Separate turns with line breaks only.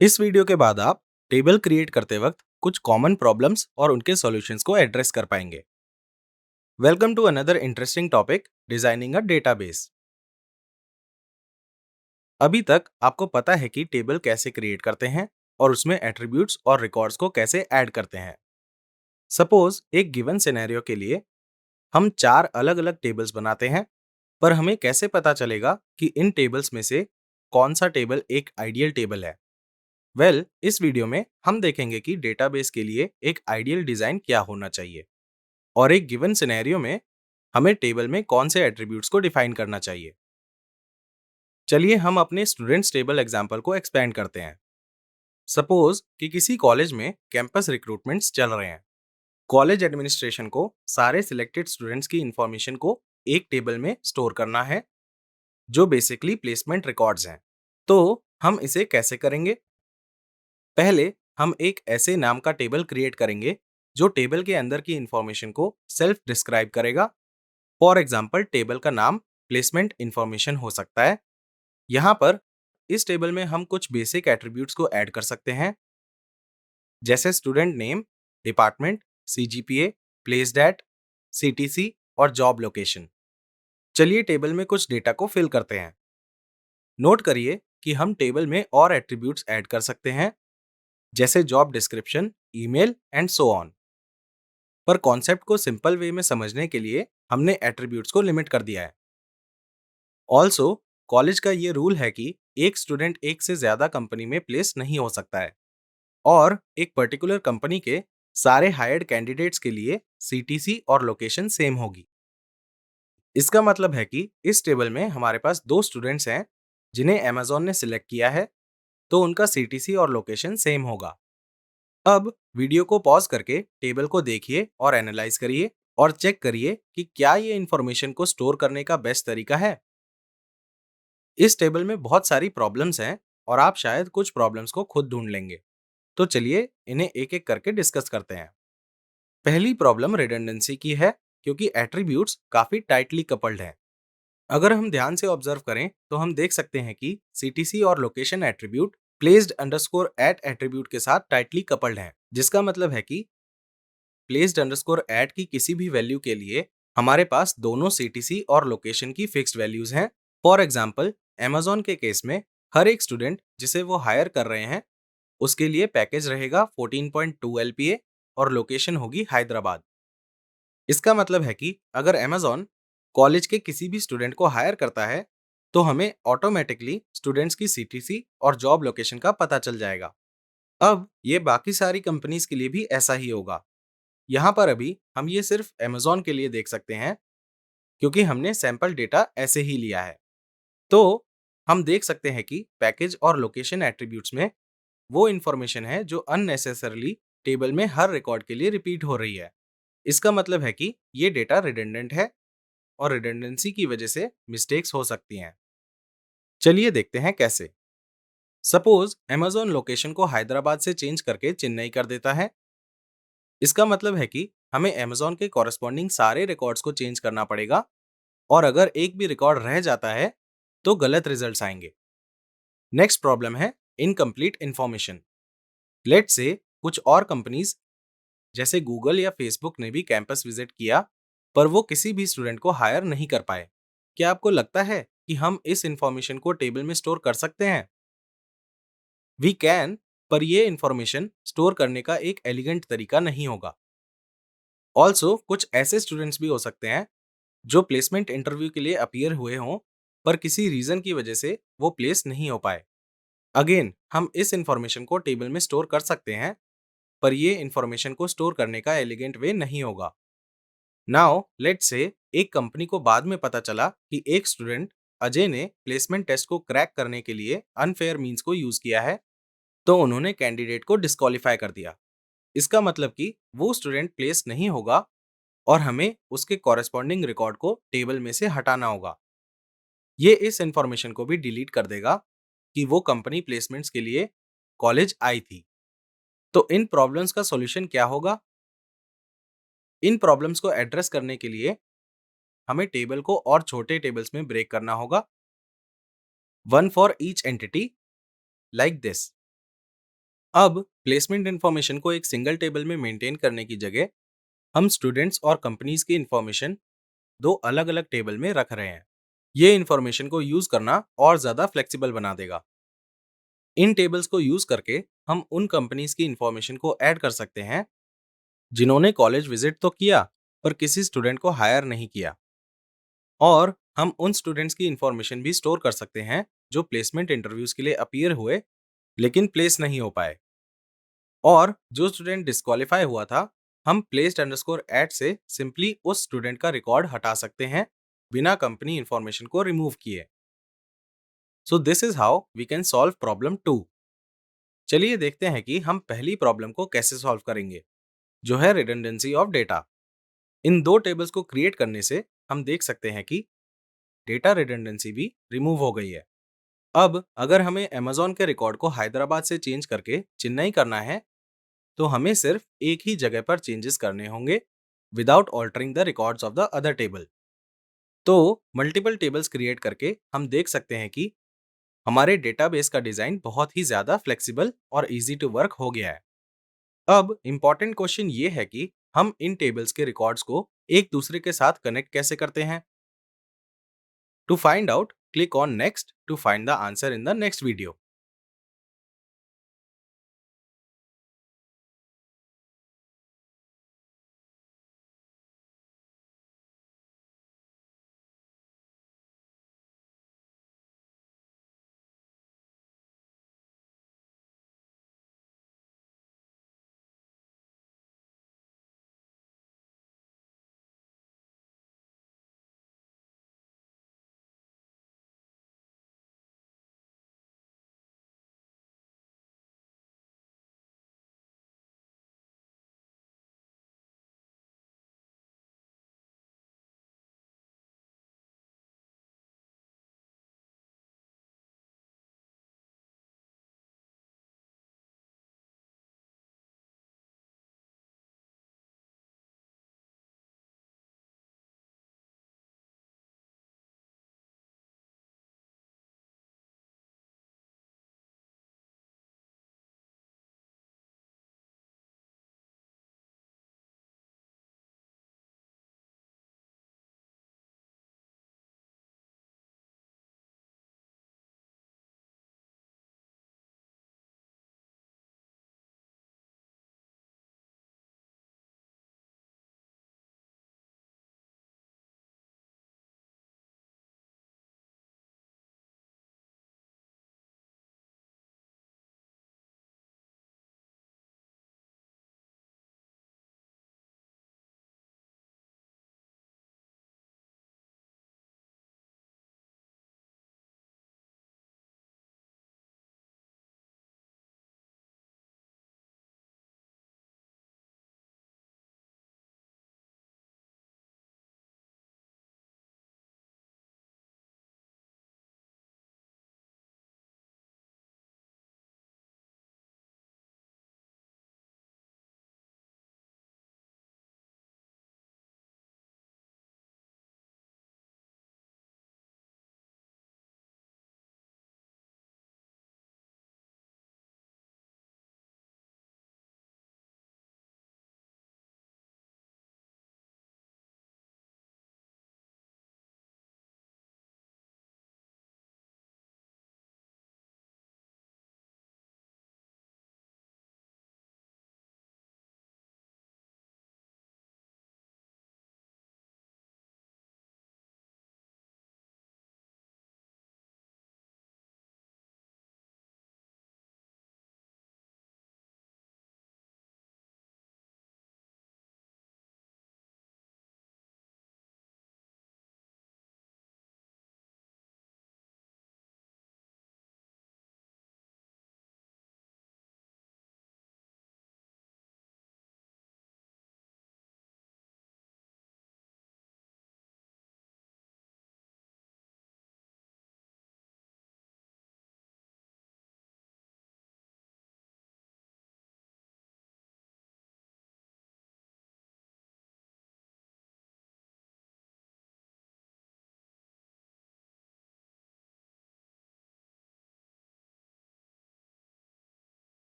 इस वीडियो के बाद आप टेबल क्रिएट करते वक्त कुछ कॉमन प्रॉब्लम्स और उनके सॉल्यूशंस को एड्रेस कर पाएंगे। Welcome to another interesting topic, designing a database. अभी तक आपको पता है कि टेबल कैसे क्रिएट करते हैं और उसमें एट्रीब्यूट्स और रिकॉर्ड्स को कैसे ऐड करते हैं। सपोज एक गिवन सिनेरियो के लिए हम चार अलग अलग टेबल्स बनाते हैं, पर हमें कैसे पता चलेगा कि इन टेबल्स में से कौन सा टेबल एक आइडियल टेबल है। इस वीडियो में हम देखेंगे कि डेटाबेस के लिए एक आइडियल डिजाइन क्या होना चाहिए और एक गिवन सिनेरियो में हमें टेबल में कौन से एट्रीब्यूट्स को डिफाइन करना चाहिए। चलिए हम अपने स्टूडेंट्स टेबल एग्जांपल को एक्सपेंड करते हैं। सपोज कि किसी कॉलेज में कैंपस रिक्रूटमेंट्स चल रहे हैं। कॉलेज एडमिनिस्ट्रेशन को सारे सिलेक्टेड स्टूडेंट्स की इंफॉर्मेशन को एक टेबल में स्टोर करना है, जो बेसिकली प्लेसमेंट रिकॉर्ड्स हैं। तो हम इसे कैसे करेंगे? पहले हम एक ऐसे नाम का टेबल क्रिएट करेंगे जो टेबल के अंदर की इंफॉर्मेशन को सेल्फ डिस्क्राइब करेगा। फॉर एग्जाम्पल टेबल का नाम प्लेसमेंट इंफॉर्मेशन हो सकता है। यहाँ पर इस टेबल में हम कुछ बेसिक एट्रीब्यूट्स को ऐड कर सकते हैं, जैसे student name, department, CGPA, placed at, CTC और जॉब लोकेशन। चलिए टेबल में कुछ डेटा को फिल करते हैं। नोट करिए कि हम टेबल में और एट्रीब्यूट्स ऐड कर सकते हैं, जैसे job description, email and so on. पर कॉन्सेप्ट को सिंपल वे में समझने के लिए हमने एट्रीब्यूट्स को लिमिट कर दिया है। ऑल्सो कॉलेज का ये रूल है कि एक स्टूडेंट एक से ज्यादा कंपनी में प्लेस नहीं हो सकता है और एक पर्टिकुलर कंपनी के सारे हायर्ड कैंडिडेट्स के लिए सीटीसी और लोकेशन सेम होगी। इसका मतलब है कि इस टेबल में हमारे पास दो स्टूडेंट्स हैं जिन्हें अमेजोन ने सिलेक्ट किया है, तो उनका सीटीसी और लोकेशन सेम होगा। अब वीडियो को पॉज करके टेबल को देखिए और एनालाइज करिए और चेक करिए कि क्या ये इंफॉर्मेशन को स्टोर करने का बेस्ट तरीका है। इस टेबल में बहुत सारी प्रॉब्लम्स हैं और आप शायद कुछ प्रॉब्लम्स को खुद ढूंढ लेंगे। तो चलिए इन्हें एक एक करके डिस्कस करते हैं। पहली प्रॉब्लम रिडंडेंसी की है, क्योंकि एट्रीब्यूट्स काफी टाइटली कपल्ड हैं। अगर हम ध्यान से ऑब्जर्व करें तो हम देख सकते हैं कि सीटीसी और location attribute placed underscore at attribute के साथ टाइटली कपल्ड हैं, जिसका मतलब है कि प्लेस्ड अंडरस्कोर एट की किसी भी वैल्यू के लिए हमारे पास दोनों सीटीसी और लोकेशन की फिक्स्ड वैल्यूज हैं। फॉर एग्जाम्पल Amazon के केस में हर एक स्टूडेंट जिसे वो हायर कर रहे हैं उसके लिए पैकेज रहेगा 14.2 LPA और लोकेशन होगी हैदराबाद। इसका मतलब है कि अगर Amazon कॉलेज के किसी भी स्टूडेंट को हायर करता है तो हमें ऑटोमेटिकली स्टूडेंट्स की सीटीसी और जॉब लोकेशन का पता चल जाएगा। अब ये बाकी सारी कंपनीज के लिए भी ऐसा ही होगा। यहाँ पर अभी हम ये सिर्फ Amazon के लिए देख सकते हैं, क्योंकि हमने सैंपल डेटा ऐसे ही लिया है। तो हम देख सकते हैं कि पैकेज और लोकेशन एट्रीब्यूट्स में वो इन्फॉर्मेशन है जो अननेसेसरली टेबल में हर रिकॉर्ड के लिए रिपीट हो रही है। इसका मतलब है कि ये डेटा रिडंडेंट है और रिडंडेंसी की वजह से मिस्टेक्स हो सकती हैं। चलिए देखते हैं कैसे। सपोज Amazon लोकेशन को हैदराबाद से चेंज करके चेन्नई कर देता है। इसका मतलब है कि हमें Amazon के कॉरेस्पॉन्डिंग सारे रिकॉर्ड्स को चेंज करना पड़ेगा और अगर एक भी रिकॉर्ड रह जाता है तो गलत रिजल्ट्स आएंगे। नेक्स्ट प्रॉब्लम है इनकम्प्लीट इंफॉर्मेशन। लेट्स से कुछ और कंपनीज जैसे गूगल या फेसबुक ने भी कैंपस विजिट किया, पर वो किसी भी स्टूडेंट को हायर नहीं कर पाए। क्या आपको लगता है कि हम इस इंफॉर्मेशन को टेबल में स्टोर कर सकते हैं? वी कैन, पर ये इंफॉर्मेशन स्टोर करने का एक एलिगेंट तरीका नहीं होगा। ऑल्सो कुछ ऐसे स्टूडेंट्स भी हो सकते हैं जो प्लेसमेंट इंटरव्यू के लिए अपीयर हुए हों, पर किसी रीजन की वजह से वो प्लेस नहीं हो पाए। अगेन हम इस इंफॉर्मेशन को टेबल में स्टोर कर सकते हैं, पर ये इंफॉर्मेशन को स्टोर करने का एलिगेंट वे नहीं होगा। नाउ लेट्स से एक कंपनी को बाद में पता चला कि एक स्टूडेंट अजय ने प्लेसमेंट टेस्ट को क्रैक करने के लिए अनफेयर मींस को यूज किया है, तो उन्होंने कैंडिडेट को डिस्क्वालीफाई कर दिया। इसका मतलब कि वो स्टूडेंट प्लेस नहीं होगा और हमें उसके कॉरेस्पॉन्डिंग रिकॉर्ड को टेबल में से हटाना होगा। ये इस इंफॉर्मेशन को भी डिलीट कर देगा कि वो कंपनी प्लेसमेंट्स के लिए कॉलेज आई थी। तो इन प्रॉब्लम्स का सॉल्यूशन क्या होगा? इन प्रॉब्लम्स को एड्रेस करने के लिए हमें टेबल को और छोटे टेबल्स में ब्रेक करना होगा, one for each entity, like this. अब प्लेसमेंट इंफॉर्मेशन को एक सिंगल टेबल में मेंटेन करने की जगह हम स्टूडेंट्स और कंपनीज की इंफॉर्मेशन दो अलग अलग टेबल में रख रहे हैं। ये इंफॉर्मेशन को यूज करना और ज्यादा फ्लेक्सिबल बना देगा। इन टेबल्स को यूज करके हम उन कंपनीज की इंफॉर्मेशन को ऐड कर सकते हैं जिन्होंने कॉलेज विजिट तो किया पर किसी स्टूडेंट को हायर नहीं किया, और हम उन स्टूडेंट्स की इंफॉर्मेशन भी स्टोर कर सकते हैं जो प्लेसमेंट इंटरव्यूज के लिए अपीयर हुए लेकिन प्लेस नहीं हो पाए। और जो स्टूडेंट डिस्क्वालीफाई हुआ था, हम प्लेस्ड अंडरस्कोर एट से सिंपली उस स्टूडेंट का रिकॉर्ड हटा सकते हैं बिना कंपनी इंफॉर्मेशन को रिमूव किए। So this is how we can solve problem 2। चलिए देखते हैं कि हम पहली प्रॉब्लम को कैसे सॉल्व करेंगे, जो है रिडंडेंसी ऑफ डेटा। इन दो टेबल्स को क्रिएट करने से हम देख सकते हैं कि डेटा रिडंडेंसी भी रिमूव हो गई है। अब अगर हमें अमेजोन के रिकॉर्ड को हैदराबाद से चेंज करके चेन्नई करना है, तो हमें सिर्फ एक ही जगह पर चेंजेस करने होंगे without altering the records of the other table. तो मल्टीपल टेबल्स क्रिएट करके हम देख सकते हैं कि हमारे डेटाबेस का डिजाइन बहुत ही ज्यादा फ्लेक्सिबल और इजी टू वर्क हो गया है। अब इम्पॉर्टेंट क्वेश्चन ये है कि हम इन टेबल्स के रिकॉर्ड्स को एक दूसरे के साथ कनेक्ट कैसे करते हैं। To find out, click on next to find the answer in the next video.